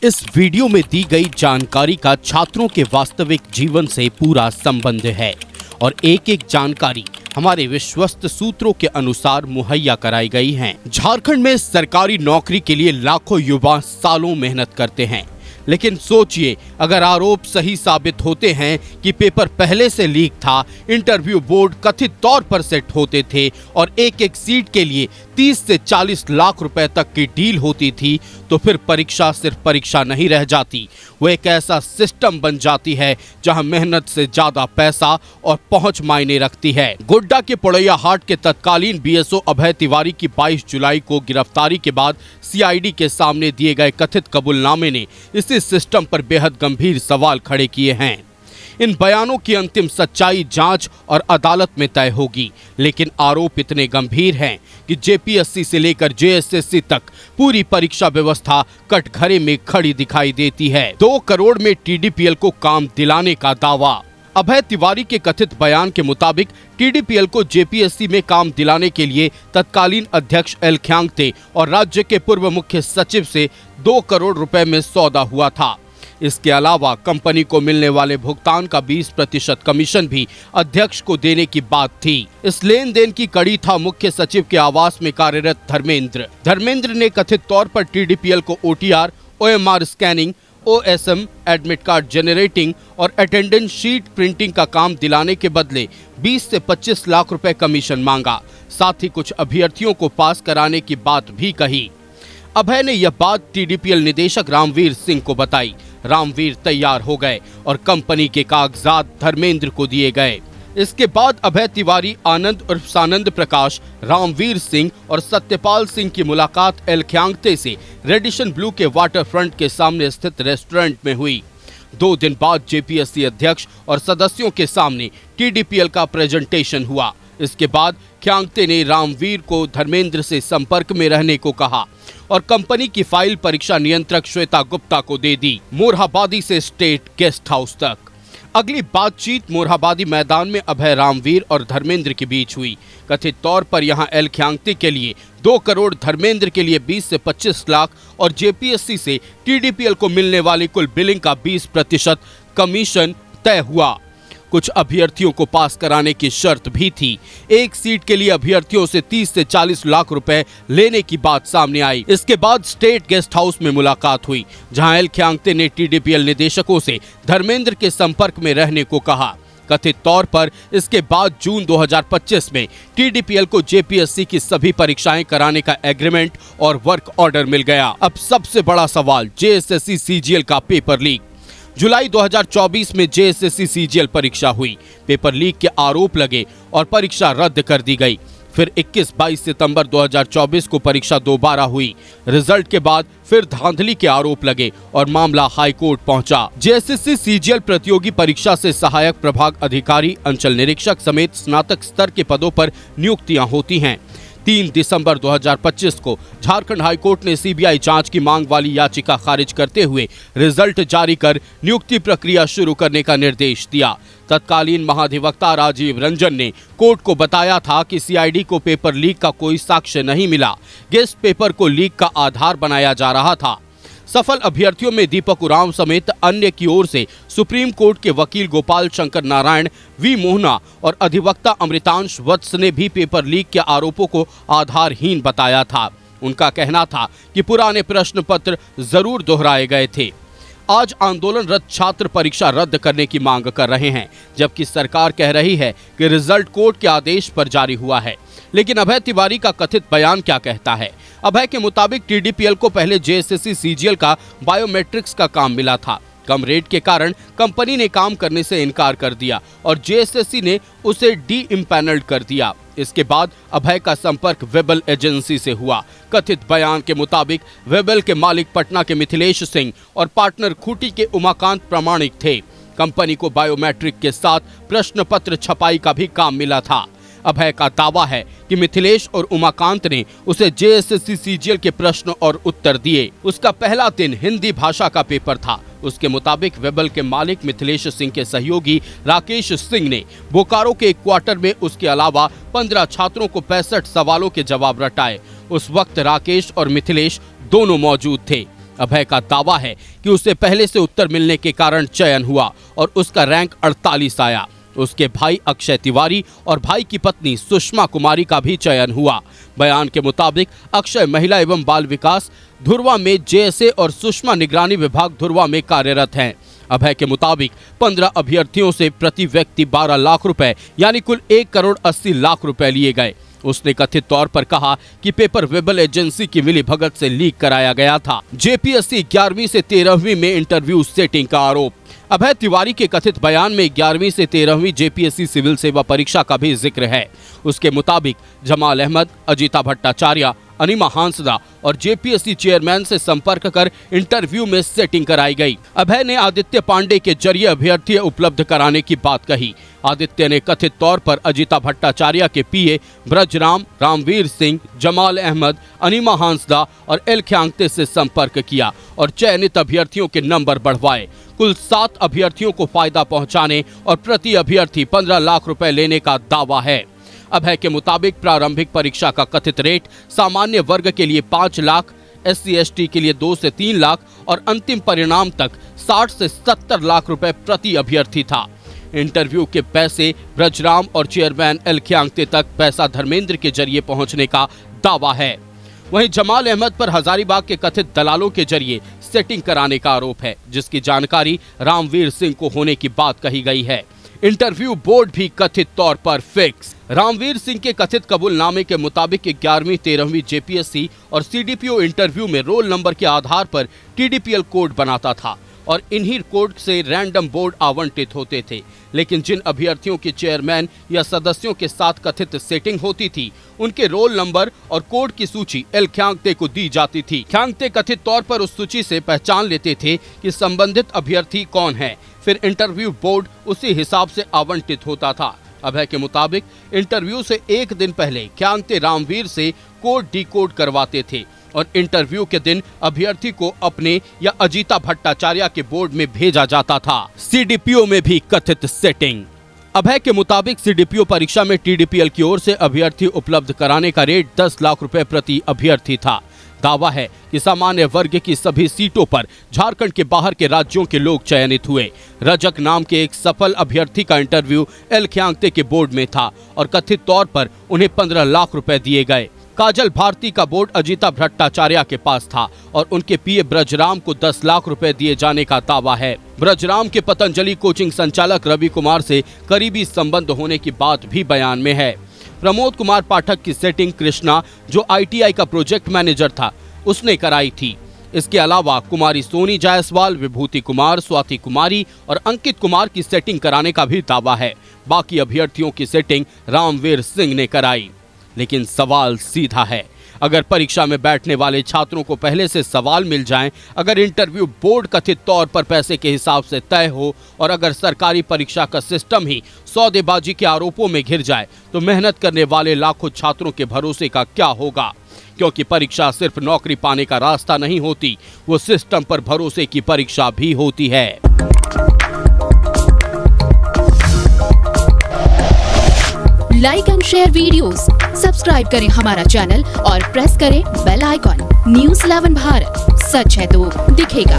इस वीडियो में दी गई जानकारी का छात्रों के वास्तविक जीवन से पूरा संबंध है और एक एक जानकारी हमारे विश्वस्त सूत्रों के अनुसार मुहैया कराई गई हैं। झारखंड में सरकारी नौकरी के लिए लाखों युवा सालों मेहनत करते हैं, लेकिन सोचिए अगर आरोप सही साबित होते हैं कि पेपर पहले से लीक था, इंटरव्यू बोर्ड कथित तौर पर सेट होते थे और एक एक सीट के लिए 30 से 40 लाख रुपए तक की डील होती थी, तो फिर परीक्षा सिर्फ परीक्षा नहीं रह जाती, वो एक ऐसा सिस्टम बन जाती है जहां मेहनत से ज्यादा पैसा और पहुंच मायने रखती है। गोड्डा के पोड़ैया हाट के तत्कालीन बीएसओ अभय तिवारी की 22 जुलाई को गिरफ्तारी के बाद सीआईडी के सामने दिए गए कथित कबूलनामे ने इसी सिस्टम पर बेहद गंभीर सवाल खड़े किए हैं। इन बयानों की अंतिम सच्चाई जांच और अदालत में तय होगी, लेकिन आरोप इतने गंभीर हैं कि जेपीएससी से लेकर जेएसएससी तक पूरी परीक्षा व्यवस्था कटघरे में खड़ी दिखाई देती है। 2 करोड़ में टीडीपीएल को काम दिलाने का दावा। अभय तिवारी के कथित बयान के मुताबिक टीडीपीएल को जेपीएससी में काम दिलाने के लिए तत्कालीन अध्यक्ष एल ख्यांगते और राज्य के पूर्व मुख्य सचिव से 2 करोड़ रुपए में सौदा हुआ था। इसके अलावा कंपनी को मिलने वाले भुगतान का 20% कमीशन भी अध्यक्ष को देने की बात थी। इस लेन देन की कड़ी था मुख्य सचिव के आवास में कार्यरत धर्मेंद्र ने कथित तौर पर टीडीपीएल को OTR, OMR scanning, OSM, admit card generating और अटेंडेंस शीट प्रिंटिंग का काम दिलाने के बदले 20 से 25 लाख रुपए कमीशन मांगा। साथ ही कुछ अभ्यर्थियों को पास कराने की बात भी कही। अभय ने यह बात टीडीपीएल निदेशक रामवीर सिंह को बताई। रामवीर तैयार हो गए और कंपनी के कागजात धर्मेंद्र को दिए गए। इसके बाद अभय तिवारी, आनंद उर्फ सानंद प्रकाश, रामवीर सिंह और सत्यपाल सिंह की मुलाकात एल ख्यांगते से रेडिशन ब्लू के वाटर फ्रंट के सामने स्थित रेस्टोरेंट में हुई। 2 दिन बाद जेपीएससी अध्यक्ष और सदस्यों के सामने टीडीपीएल का प्रेजेंटेशन हुआ। इसके बाद ख्यांगते ने रामवीर को धर्मेंद्र से संपर्क में रहने को कहा और कंपनी की फाइल परीक्षा नियंत्रक श्वेता गुप्ता को दे दी। मोरहाबादी से स्टेट गेस्ट हाउस तक अगली बातचीत मोरहाबादी मैदान में अभय, रामवीर और धर्मेंद्र के बीच हुई। कथित तौर पर यहां एल ख्यांगते के लिए 2 करोड़, धर्मेंद्र के लिए 20 से 25 लाख और जेपीएससी से टीडीपीएल को मिलने वाली कुल बिलिंग का 20% कमीशन तय हुआ। कुछ अभ्यर्थियों को पास कराने की शर्त भी थी। एक सीट के लिए अभ्यर्थियों से 30 से 40 लाख रुपए लेने की बात सामने आई। इसके बाद स्टेट गेस्ट हाउस में मुलाकात हुई, जहां एल ख्यांगते ने टीडीपीएल निदेशकों से धर्मेंद्र के संपर्क में रहने को कहा। कथित तौर पर इसके बाद जून 2025 में टीडीपीएल को जेपीएससी की सभी परीक्षाएं कराने का एग्रीमेंट और वर्क ऑर्डर मिल गया। अब सबसे बड़ा सवाल, जेएसएससी सीजीएल का पेपर लीक। जुलाई 2024 में जेएसएससी सीजीएल परीक्षा हुई। पेपर लीक के आरोप लगे और परीक्षा रद्द कर दी गई। फिर 21-22 सितंबर 2024 को परीक्षा दोबारा हुई। रिजल्ट के बाद फिर धांधली के आरोप लगे और मामला हाई कोर्ट पहुंचा। जेएसएससी सीजीएल प्रतियोगी परीक्षा से सहायक प्रभाग अधिकारी, अंचल निरीक्षक समेत स्नातक स्तर के पदों पर नियुक्तियां होती हैं। 3 दिसंबर 2025 को झारखंड हाईकोर्ट ने सीबीआई जांच की मांग वाली याचिका खारिज करते हुए रिजल्ट जारी कर नियुक्ति प्रक्रिया शुरू करने का निर्देश दिया। तत्कालीन महाधिवक्ता राजीव रंजन ने कोर्ट को बताया था कि सीआईडी को पेपर लीक का कोई साक्ष्य नहीं मिला। गेस्ट पेपर को लीक का आधार बनाया जा रहा था। सफल अभ्यर्थियों में दीपक उरांव समेत अन्य की ओर से सुप्रीम कोर्ट के वकील गोपाल शंकर नारायण, वी मोहना और अधिवक्ता अमृतांश वत्स ने भी पेपर लीक के आरोपों को आधारहीन बताया था। उनका कहना था कि पुराने प्रश्न पत्र जरूर दोहराए गए थे। आज आंदोलनरत छात्र परीक्षा रद्द करने की मांग कर रहे हैं, जबकि सरकार कह रही है कि रिजल्ट कोर्ट के आदेश पर जारी हुआ है। लेकिन अभय तिवारी का कथित बयान क्या कहता है? अभय के मुताबिक टीडीपीएल को पहले जेएसएससी सीजीएल का बायोमेट्रिक्स का काम मिला था। कम रेट के कारण कंपनी ने काम करने से इनकार कर दिया और जेएसएससी ने उसे डी इम्पैनल्ड कर दिया। इसके बाद अभय का संपर्क वेबल एजेंसी से हुआ। कथित बयान के मुताबिक वेबल के मालिक पटना के मिथिलेश सिंह और पार्टनर खूंटी के उमाकांत प्रामाणिक थे। कंपनी को बायोमेट्रिक के साथ प्रश्न पत्र छपाई का भी काम मिला था। अभय का दावा है कि मिथिलेश और उमाकांत ने उसे जेएसएससी सीजीएल के प्रश्न और उत्तर दिए। उसका पहला दिन हिंदी भाषा का पेपर था। उसके मुताबिक वेबल के मालिक मिथिलेश सिंह के सहयोगी राकेश सिंह ने बोकारो के एक क्वार्टर में उसके अलावा 15 छात्रों को 65 सवालों के जवाब रटाए। उस वक्त राकेश और मिथिलेश दोनों मौजूद थे। अभय का दावा है कि उसे पहले से उत्तर मिलने के कारण चयन हुआ और उसका रैंक 48 आया। उसके भाई अक्षय तिवारी और भाई की पत्नी सुषमा कुमारी का भी चयन हुआ। बयान के मुताबिक अक्षय महिला एवं बाल विकास धुर्वा में जेएसए और सुषमा निगरानी विभाग धुर्वा में कार्यरत हैं। अभय के मुताबिक 15 अभ्यर्थियों से प्रति व्यक्ति 12 लाख रुपए यानी कुल 1 करोड़ 80 लाख रुपए लिए गए। उसने कथित तौर पर कहा कि पेपर वेबल एजेंसी की मिली भगत से लीक कराया गया था। जेपीएससी 11वीं से 13वीं में इंटरव्यू सेटिंग का आरोप। अभय तिवारी के कथित बयान में 11वीं से 13वीं जेपीएससी सिविल सेवा परीक्षा का भी जिक्र है। उसके मुताबिक जमाल अहमद, अजीता भट्टाचार्य, अनिमा हांसदा और जेपीएससी चेयरमैन से संपर्क कर इंटरव्यू में सेटिंग कराई गई। अभय ने आदित्य पांडे के जरिए अभ्यर्थी उपलब्ध कराने की बात कही। आदित्य ने कथित तौर पर अजीता भट्टाचार्य के पीए ब्रजराम, रामवीर सिंह, जमाल अहमद, अनिमा हांसदा और एल ख्यांगते से संपर्क किया और चयनित अभ्यर्थियों के नंबर बढ़वाए। कुल 7 अभ्यर्थियों को फायदा पहुंचाने और प्रति अभ्यर्थी 15 लाख रुपए लेने का दावा है। अभय के मुताबिक प्रारंभिक परीक्षा का कथित रेट सामान्य वर्ग के लिए 5 लाख, SC/ST के लिए 2 से 3 लाख और अंतिम परिणाम तक 60 से 70 लाख रुपए प्रति अभ्यर्थी था। इंटरव्यू के पैसे ब्रजराम और चेयरमैन एल ख्यांगते तक पैसा धर्मेंद्र के जरिए पहुंचने का दावा है। वहीं जमाल अहमद पर हजारीबाग के कथित दलालों के जरिए सेटिंग कराने का आरोप है, जिसकी जानकारी रामवीर सिंह को होने की बात कही गई है। इंटरव्यू बोर्ड भी कथित तौर पर फिक्स। रामवीर सिंह के कथित कबूलनामे के मुताबिक 11वीं 13वीं जेपीएससी और सीडीपीओ इंटरव्यू में रोल नंबर के आधार पर टीडीपीएल कोड बनाता था और इन्हीं कोड से रैंडम बोर्ड आवंटित होते थे। लेकिन जिन अभ्यर्थियों के चेयरमैन या सदस्यों के साथ कथित सेटिंग होती थी, उनके रोल नंबर और कोड की सूची एल ख्यांगते को दी जाती थी। ख्यांगते कथित तौर पर उस सूची से पहचान लेते थे कि संबंधित अभ्यर्थी कौन है, फिर इंटरव्यू बोर्ड उसी हिसाब से आवंटित होता था। अभय के मुताबिक इंटरव्यू से एक दिन पहले ख्यांगते रामवीर से कोड डिकोड करवाते थे और इंटरव्यू के दिन अभ्यर्थी को अपने या अजीता भट्टाचार्य के बोर्ड में भेजा जाता था। सीडीपीओ में भी कथित सेटिंग। अभय के मुताबिक सीडीपीओ परीक्षा में टीडीपीएल की ओर से अभ्यर्थी उपलब्ध कराने का रेट 10 लाख रुपए प्रति अभ्यर्थी था। दावा है कि सामान्य वर्ग की सभी सीटों पर झारखंड के बाहर के राज्यों के लोग चयनित हुए। रजक नाम के एक सफल अभ्यर्थी का इंटरव्यू एल ख्यांगते के बोर्ड में था और कथित तौर पर उन्हें 15 लाख रुपए दिए गए। काजल भारती का बोर्ड अजीता भट्टाचार्य के पास था और उनके पीए ब्रजराम को 10 लाख रुपए दिए जाने का दावा है। ब्रजराम के पतंजलि कोचिंग संचालक रवि कुमार से करीबी संबंध होने की बात भी बयान में है। प्रमोद कुमार पाठक की सेटिंग कृष्णा, जो ITI का प्रोजेक्ट मैनेजर था, उसने कराई थी। इसके अलावा कुमारी सोनी जायसवाल, विभूति कुमार, स्वाति कुमारी और अंकित कुमार की सेटिंग कराने का भी दावा है। बाकी अभ्यर्थियों की सेटिंग रामवीर सिंह ने कराई। लेकिन सवाल सीधा है, अगर परीक्षा में बैठने वाले छात्रों को पहले से सवाल मिल जाएं, अगर इंटरव्यू बोर्ड कथित तौर पर पैसे के हिसाब से तय हो और अगर सरकारी परीक्षा का सिस्टम ही सौदेबाजी के आरोपों में घिर जाए, तो मेहनत करने वाले लाखों छात्रों के भरोसे का क्या होगा? क्योंकि परीक्षा सिर्फ नौकरी पाने का रास्ता नहीं होती, वो सिस्टम पर भरोसे की परीक्षा भी होती है। Like and share videos, subscribe करें हमारा चैनल और प्रेस करें बेल आइकॉन। न्यूज़ 11 भारत, सच है तो दिखेगा।